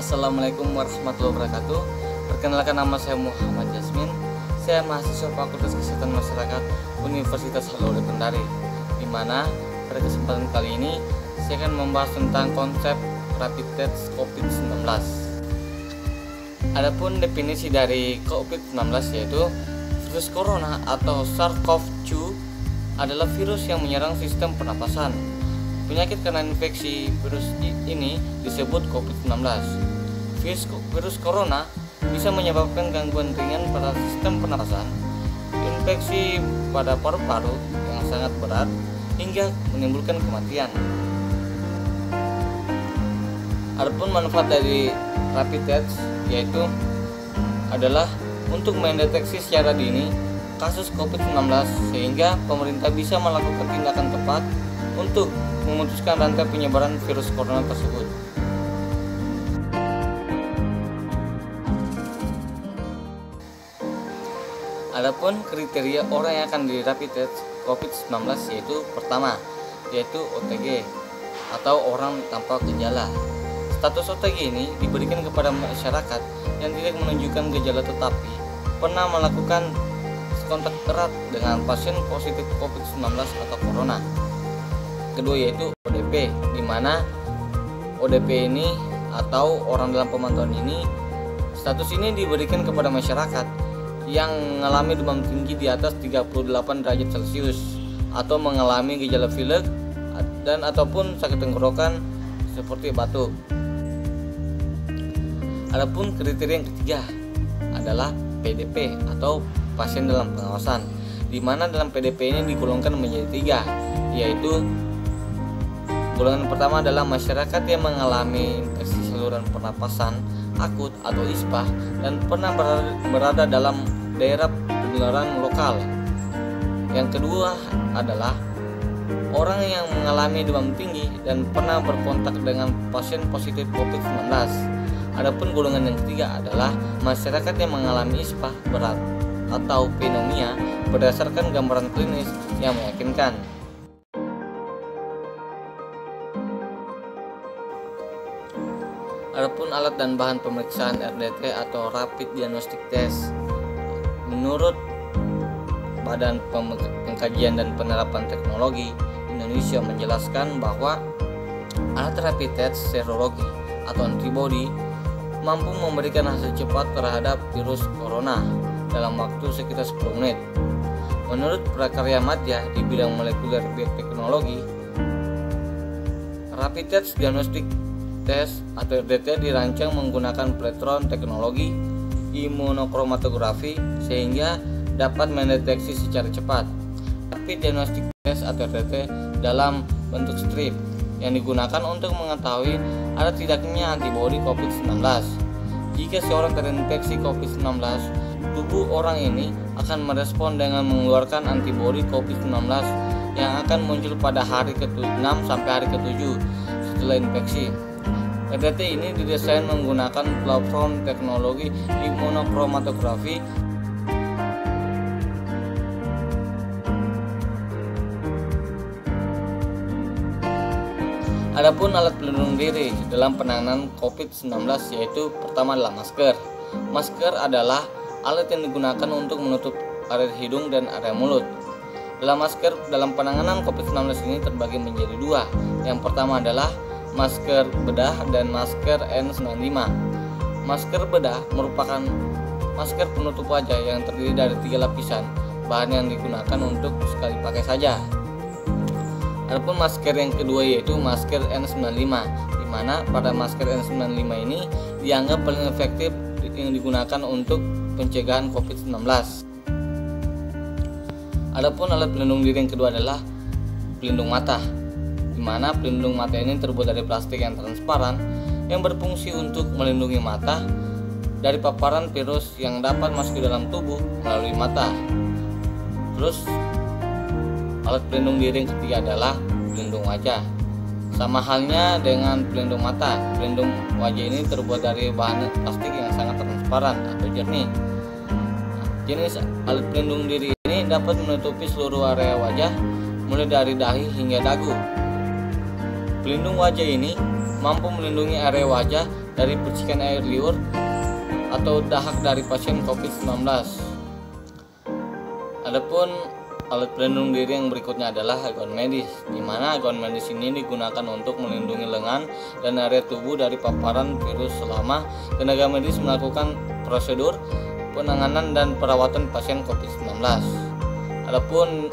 Assalamualaikum warahmatullahi wabarakatuh. Perkenalkan, nama saya Muhammad Jasmin. Saya mahasiswa Fakultas Kesehatan Masyarakat Universitas Halmahera Kendari. Di mana pada kesempatan kali ini saya akan membahas tentang konsep rapid test COVID-19. Adapun definisi dari COVID-19 yaitu virus corona atau SARS-CoV-2 adalah virus yang menyerang sistem pernapasan. Penyakit karena infeksi virus ini disebut COVID-19. Virus corona bisa menyebabkan gangguan ringan pada sistem pernapasan, infeksi pada paru-paru yang sangat berat, hingga menimbulkan kematian. Adapun manfaat dari rapid test yaitu adalah untuk mendeteksi secara dini kasus COVID-19 sehingga pemerintah bisa melakukan tindakan tepat untuk memutuskan rantai penyebaran virus corona tersebut. Adapun kriteria orang yang akan di rapid test COVID-19 yaitu OTG atau orang tanpa gejala. Status OTG ini diberikan kepada masyarakat yang tidak menunjukkan gejala tetapi pernah melakukan kontak erat dengan pasien positif COVID-19 atau corona. Kedua yaitu ODP, di mana ODP ini atau orang dalam pemantauan ini, status ini diberikan kepada masyarakat yang mengalami demam tinggi di atas 38 derajat Celcius atau mengalami gejala pilek dan ataupun sakit tenggorokan seperti batuk. Adapun kriteria yang ketiga adalah PDP atau pasien dalam pengawasan, di mana dalam PDP ini digolongkan menjadi 3, yaitu golongan pertama adalah masyarakat yang mengalami infeksi saluran pernapasan akut atau ISPA dan pernah berada dalam daerah penularan lokal. Yang kedua adalah orang yang mengalami demam tinggi dan pernah berkontak dengan pasien positif COVID-19. Adapun golongan yang ketiga adalah masyarakat yang mengalami ISPA berat atau pneumonia berdasarkan gambaran klinis yang meyakinkan. Adapun alat dan bahan pemeriksaan RDT atau Rapid Diagnostic Test, menurut Badan Pengkajian dan Penerapan Teknologi Indonesia menjelaskan bahwa alat rapid test serologi atau antibody mampu memberikan hasil cepat terhadap virus corona dalam waktu sekitar 10 menit. Menurut prakarya madya di bidang molekuler bioteknologi, Rapid Test Diagnostic Test atau RDT dirancang menggunakan plektron teknologi imunokromatografi sehingga dapat mendeteksi secara cepat. Rapid Diagnostic Test atau RDT dalam bentuk strip yang digunakan untuk mengetahui ada tidaknya antibodi COVID-19. Jika seorang terinfeksi COVID-19, tubuh orang ini akan merespon dengan mengeluarkan antibodi COVID-19 yang akan muncul pada hari ke-6 sampai hari ke-7 setelah infeksi. RDT ini didesain menggunakan platform teknologi imunokromatografi. Adapun alat pelindung diri dalam penanganan COVID-19 yaitu pertama adalah masker. Masker adalah alat yang digunakan untuk menutup area hidung dan area mulut. Dalam penanganan COVID-19 ini terbagi menjadi 2. Yang pertama adalah masker bedah dan masker N95. Masker bedah merupakan masker penutup wajah yang terdiri dari 3 lapisan. Bahan yang digunakan untuk sekali pakai saja. Adapun masker yang kedua yaitu masker N95, di mana pada masker N95 ini dianggap paling efektif yang digunakan untuk pencegahan COVID-19. Adapun alat pelindung diri yang kedua adalah pelindung mata, di mana pelindung mata ini terbuat dari plastik yang transparan yang berfungsi untuk melindungi mata dari paparan virus yang dapat masuk ke dalam tubuh melalui mata. Terus alat pelindung diri yang ketiga adalah pelindung wajah. Sama halnya dengan pelindung mata, pelindung wajah ini terbuat dari bahan plastik yang sangat transparan atau jernih. Jenis alat pelindung diri ini dapat menutupi seluruh area wajah mulai dari dahi hingga dagu. Pelindung wajah ini mampu melindungi area wajah dari percikan air liur atau dahak dari pasien COVID-19. Adapun alat pelindung diri yang berikutnya adalah gaun medis, di mana gaun medis ini digunakan untuk melindungi lengan dan area tubuh dari paparan virus selama tenaga medis melakukan prosedur penanganan dan perawatan pasien COVID-19. Adapun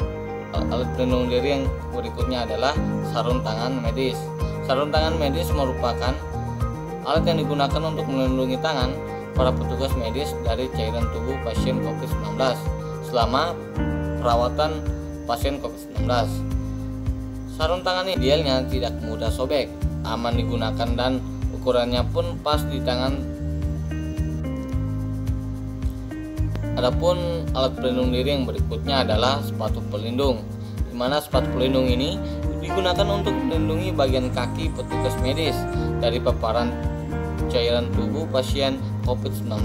alat pelindung diri yang berikutnya adalah sarung tangan medis. Sarung tangan medis merupakan alat yang digunakan untuk melindungi tangan para petugas medis dari cairan tubuh pasien COVID-19 selama perawatan pasien COVID-19. Sarung tangan idealnya tidak mudah sobek, aman digunakan dan ukurannya pun pas di tangan. Adapun alat pelindung diri yang berikutnya adalah sepatu pelindung, di mana sepatu pelindung ini digunakan untuk melindungi bagian kaki petugas medis dari paparan cairan tubuh pasien COVID-19.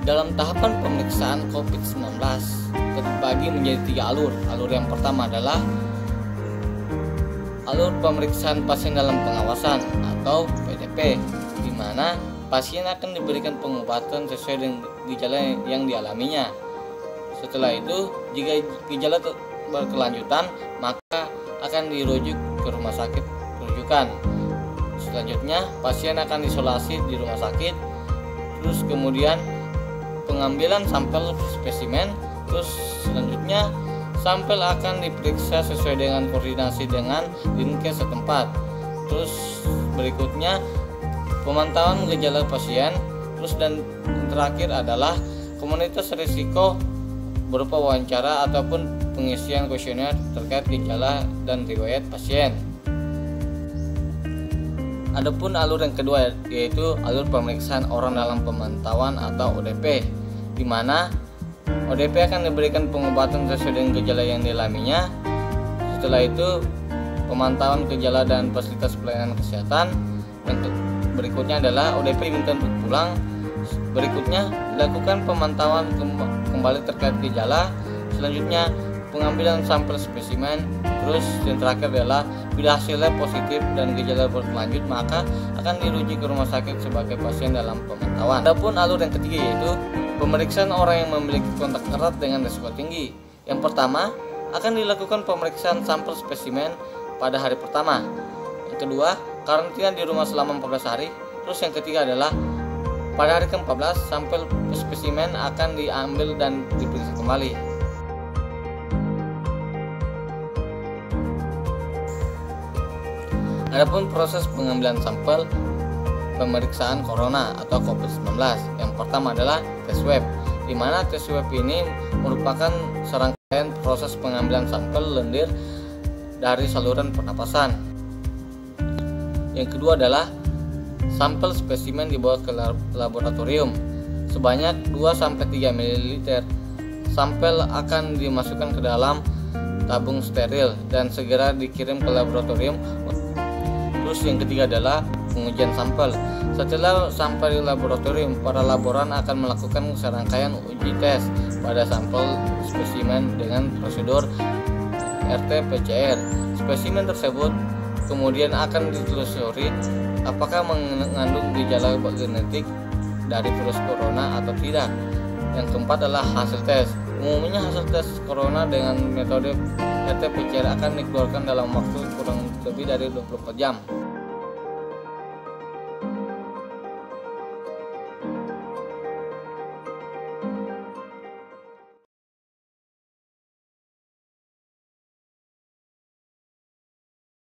Dalam tahapan pemeriksaan COVID-19 terbagi menjadi 3 alur. Alur yang pertama adalah alur pemeriksaan pasien dalam pengawasan atau PDP, di mana pasien akan diberikan pengobatan sesuai dengan gejala yang dialaminya. Setelah itu, jika gejala berkelanjutan, maka akan dirujuk ke rumah sakit rujukan. Selanjutnya, pasien akan isolasi di rumah sakit. Terus kemudian pengambilan sampel spesimen. Terus selanjutnya sampel akan diperiksa sesuai dengan koordinasi dengan dinkes setempat. Terus berikutnya pemantauan gejala pasien. Terus dan terakhir adalah komunitas risiko berupa wawancara ataupun pengisian kuesioner terkait gejala dan riwayat pasien. Adapun alur yang kedua yaitu alur pemeriksaan orang dalam pemantauan atau ODP, di mana ODP akan diberikan pengobatan sesuai dengan gejala yang dialaminya. Setelah itu pemantauan gejala dan fasilitas pelayanan kesehatan. Yang berikutnya adalah ODP diminta untuk pulang. Berikutnya dilakukan pemantauan kembali terkait gejala. Selanjutnya pengambilan sampel spesimen. Terus yang terakhir adalah bila hasilnya positif dan gejala berlanjut, maka akan dirujuk ke rumah sakit sebagai pasien dalam pemantauan. Adapun alur yang ketiga yaitu pemeriksaan orang yang memiliki kontak erat dengan risiko tinggi. Yang pertama akan dilakukan pemeriksaan sampel spesimen pada hari pertama. Yang kedua, karantina di rumah selama 14 hari. Terus yang ketiga adalah pada hari ke-14 sampel spesimen akan diambil dan diperiksa kembali. Adapun proses pengambilan sampel pemeriksaan corona atau COVID-19, yang pertama adalah tes swab, di mana tes swab ini merupakan serangkaian proses pengambilan sampel lendir dari saluran pernapasan. Yang kedua adalah sampel spesimen dibawa ke laboratorium sebanyak 2-3 ml. Sampel akan dimasukkan ke dalam tabung steril dan segera dikirim ke laboratorium. Terus yang ketiga adalah pengujian sampel. Setelah sampai di laboratorium, para laboran akan melakukan serangkaian uji tes pada sampel spesimen dengan prosedur RT-PCR. Spesimen tersebut kemudian akan ditelusuri apakah mengandung gejala genetik dari virus corona atau tidak. Yang keempat adalah hasil tes. Umumnya hasil tes corona dengan metode RT-PCR akan dikeluarkan dalam waktu kurang lebih dari 24 jam.